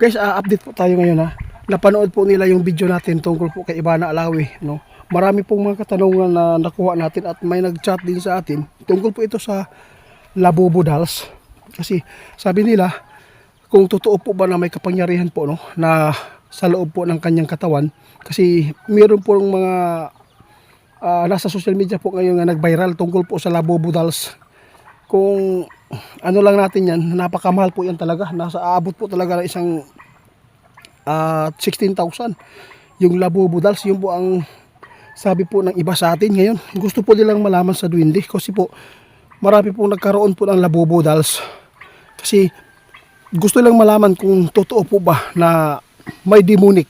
Guys, update po tayo ngayon ha. Napanood po nila yung video natin tungkol po kay Ivana Alawi, no? Marami pong mga katanungan na nakuha natin at may nag-chat din sa atin tungkol po ito sa Labubu Dolls. Kasi sabi nila kung totoo po ba na may kapangyarihan po, no, na sa loob po ng kanyang katawan. Kasi meron po mga nasa social media po ngayon nga nag-viral tungkol po sa Labubu Dolls. Kung ano lang natin yan, napakamahal po yan talaga. Nasa aabot po talaga ng isang 16,000 yung Labubu Dolls. Yun po ang sabi po ng iba sa atin ngayon. Gusto po nilang malaman sa Duwende kasi po marami pong nagkaroon po ng Labubu Dolls. Kasi gusto lang malaman kung totoo po ba na may demonic,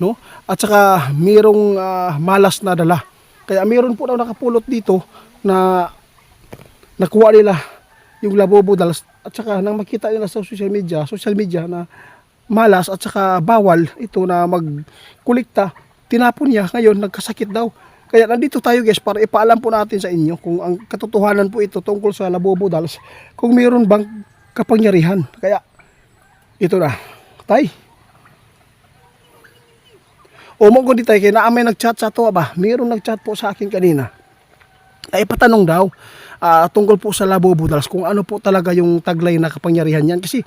no? At saka mayroong malas na dala. Kaya mayroon po na nakapulot dito na nakuha nila yung Labubu Dolls at saka nang makita nila sa social media na malas at saka bawal ito na magkulikta, tinapon niya, ngayon nagkasakit daw. Kaya nandito tayo guys para ipaalam po natin sa inyo kung ang katotohanan po ito tungkol sa Labubu Dolls, kung mayroon bang kapangyarihan. Kaya ito na tay mo di tayo kaya na may nagchat sa to ba, mayroon nagchat po sa akin kanina ay patanong daw tungkol po sa Labubu Dolls kung ano po talaga yung taglay na kapangyarihan yan. Kasi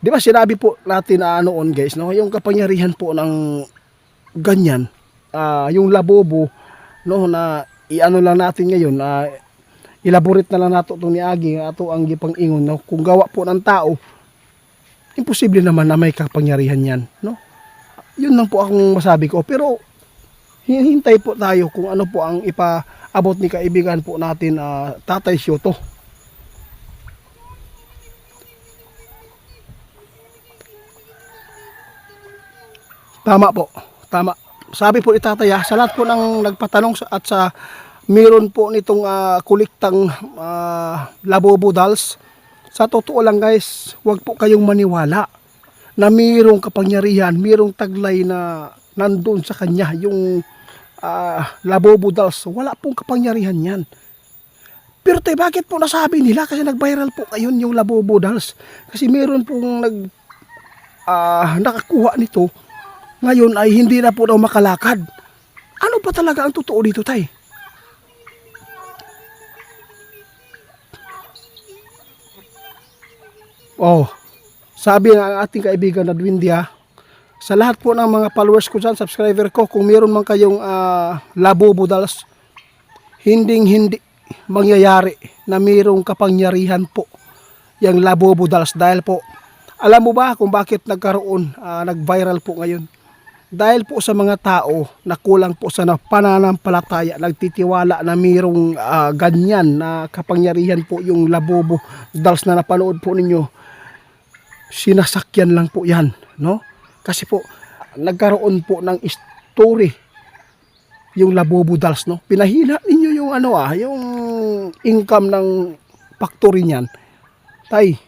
di ba sinabi po natin na noon guys, no, yung kapangyarihan po ng ganyan, yung Labubu, no, na iano lang natin ngayon, elaborate na lang nato itong ni Agi ato ang gipang ingon, no, kung gawa po ng tao, imposible naman na may kapangyarihan yan, no. Yun lang po akong masabi ko. Pero hihintay po tayo kung ano po ang ipaabot ni kaibigan po natin, Tatay Syoto. Tama po, tama. Sabi po ni Tatay, sa lahat po ng nagpatanong at sa meron po nitong kuliktang Labubu Dolls, sa totoo lang guys, huwag po kayong maniwala na mayroong kapangyarihan, mayroong taglay na nandun sa kanya, yung Labubu Dolls. Wala pong kapangyarihan yan. Pero tayo, bakit po nasabi nila? Kasi nag-viral po ngayon yung Labubu Dolls. Kasi mayroon pong nakakuha nito. Ngayon ay hindi na po daw makalakad. Ano pa talaga ang totoo dito tay? Oh, sabi ng ating kaibigan na Duwende, sa lahat po ng mga followers ko dyan, subscriber ko, kung meron man kayong Labubu Dolls, hindi mangyayari na mayroong kapangyarihan po yung Labubu Dolls. Dahil po, alam mo ba kung bakit nagkaroon, nag-viral po ngayon? Dahil po sa mga tao na kulang po sa pananampalataya, nagtitiwala na mayroong ganyan na kapangyarihan po yung Labubu Dolls na napanood po ninyo. Sinasakyan lang po yan, no? Kasi po nagkaroon po ng story yung Labubu Dolls, no? Pinahina ninyo yung yung income ng factory niyan tay.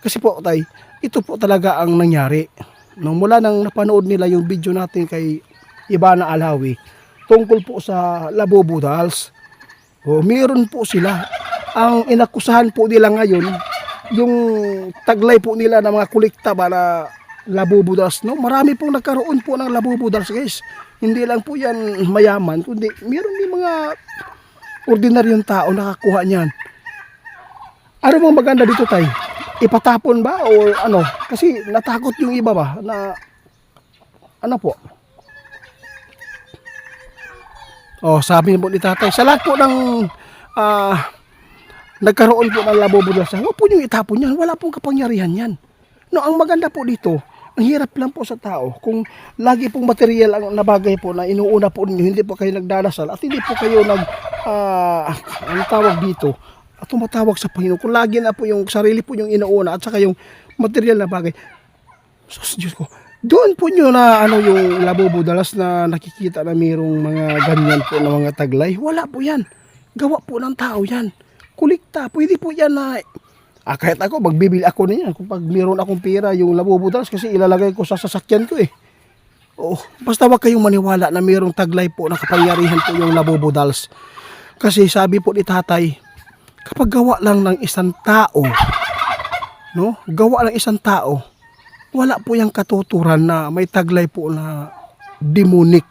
Kasi po tay, ito po talaga ang nangyari, no? Mula nang napanood nila yung video natin kay Ivana Alawi tungkol po sa Labubu Dolls, meron po sila ang inakusahan po nila ngayon, yung taglay po nila ng mga kulikta ba na Labubu Dolls, no? Marami pong nagkaroon po ng Labubu Dolls guys. Hindi lang po yan mayaman, kundi meron din mga ordinaryong tao nakakuha niyan. Ano bang maganda dito tay? Ipatapon ba o ano? Kasi natakot yung iba ba na ano po? Oh, sabi po ni Tatay, sa lahat po ng nagkaroon po ng Labubu Dolls, huwag po nyo itapon yan, wala pong kapangyarihan yan. No, ang maganda po dito, ang hirap lang po sa tao, kung lagi pong material ang nabagay po na inuuna po ninyo, hindi po kayo nagdadasal at hindi po kayo ang tawag dito, at tumatawag sa Panginoon, kung lagi na po yung sarili po yung inuuna at saka yung material na bagay, sus Diyos ko, doon po nyo na yung Labubu Dolls na nakikita na mayroong mga ganyan po na mga taglay, wala po yan, gawa po ng tao yan. Kulikta, pwede po yan na kahit ako, magbibili ako na yan kung pag meron akong pera yung Labubu Dolls, kasi ilalagay ko sa sasakyan ko basta wag kayong maniwala na mayroong taglay po na kapangyarihan po yung Labubu Dolls. Kasi sabi po ni Tatay, kapag gawa lang ng isang tao, no, gawa ng isang tao, wala po yung katuturan na may taglay po na demonic.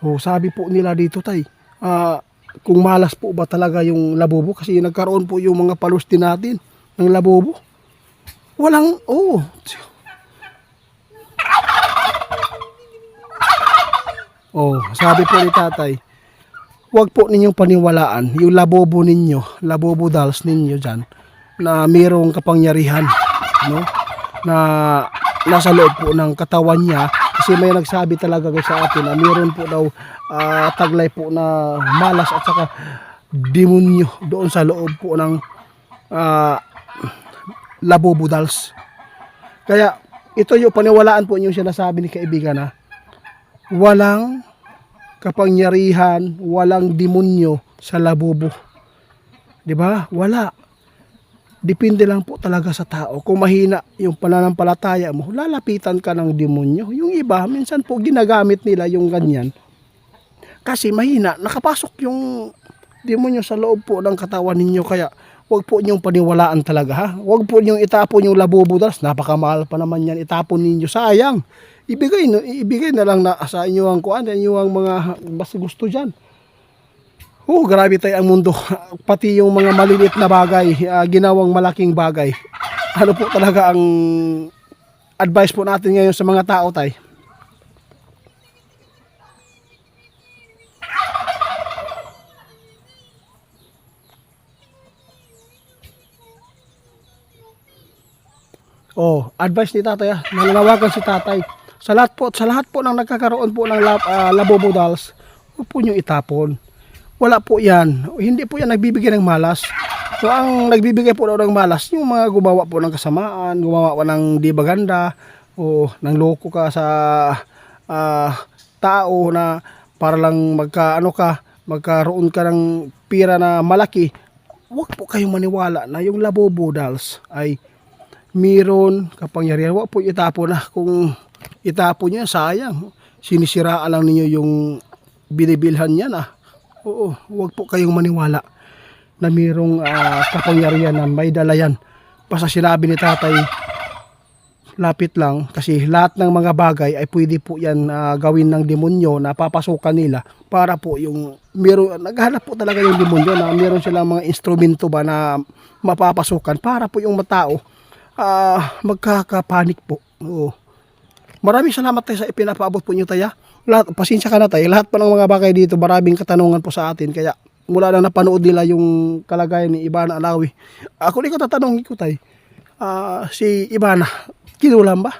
O sabi po nila dito tay, kung malas po ba talaga yung labobo kasi nagkaroon po yung mga palos din natin ng labobo. Walang, sabi po ni tatay, huwag po ninyong paniwalaan yung labobo ninyo, labobo dolls ninyo dyan, na mayroong kapangyarihan, no? Na nasa loob po ng katawan niya. Kasi may nagsabi talaga guys sa atin na mayroon po daw taglay po na malas at saka demonyo doon sa loob po ng labobo dolls. Kaya ito yung paniwalaan po yung sinasabi ni kaibigan na walang kapangyarihan, walang demonyo sa labobo. 'Di ba? Wala. Depende lang po talaga sa tao. Kung mahina yung pananampalataya mo, lalapitan ka ng demonyo. Yung iba, minsan po ginagamit nila yung ganyan. Kasi mahina, nakapasok yung demonyo sa loob po ng katawan ninyo. Kaya huwag po niyong paniwalaan talaga ha. Huwag po niyong itapon yung labobo dolls. Napakamahal pa naman yan. Itapon ninyo. Sayang. Ibigay na lang na sa inyo ang kuan, inyo ang mga basta gusto dyan. Grabe tayo ang mundo. Pati yung mga maliliit na bagay, ginawang malaking bagay. Ano po talaga ang advice po natin ngayon sa mga tao tay? Advice ni tatay nananawagan si tatay. Sa lahat po ng nagkakaroon po ng labobo dolls, huwag po nyo itapon. Wala po yan. Hindi po yan nagbibigay ng malas. So, ang nagbibigay po ng malas, yung mga gumawa po ng kasamaan, gumawa po ng di baganda, o ng loko ka sa tao na para lang magkaroon ka ng pira na malaki. Huwag po kayong maniwala na yung labobo dolls ay mayroon kapangyarihan. Huwag po itapon na. Kung itapon nyo, sayang. Sinisiraan lang ninyo yung binibilhan niya na. Huwag po kayong maniwala na mayroong kapangyarihan na may dala yan. Basta sinabi ni tatay, lapit lang kasi lahat ng mga bagay ay pwede po yan gawin ng demonyo na papasukan nila para po yung naghanap po talaga yung demonyo na meron silang mga instrumento ba na mapapasukan para po yung matao magkakapanik po. Maraming salamat tayo sa ipinapaabot po nyo tayo. Pasensya ka na tayo. Lahat pa ng mga bagay dito, maraming katanungan po sa atin. Kaya mula na napanood nila yung kalagayan ni Ivana Alawi. Ako ko tatanungin ko tayo. Si Ivana, kinulam ba?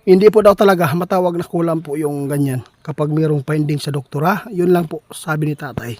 Hindi po daw talaga matawag na kulam po yung ganyan. Kapag mayroong finding sa doktora, yun lang po sabi ni tatay.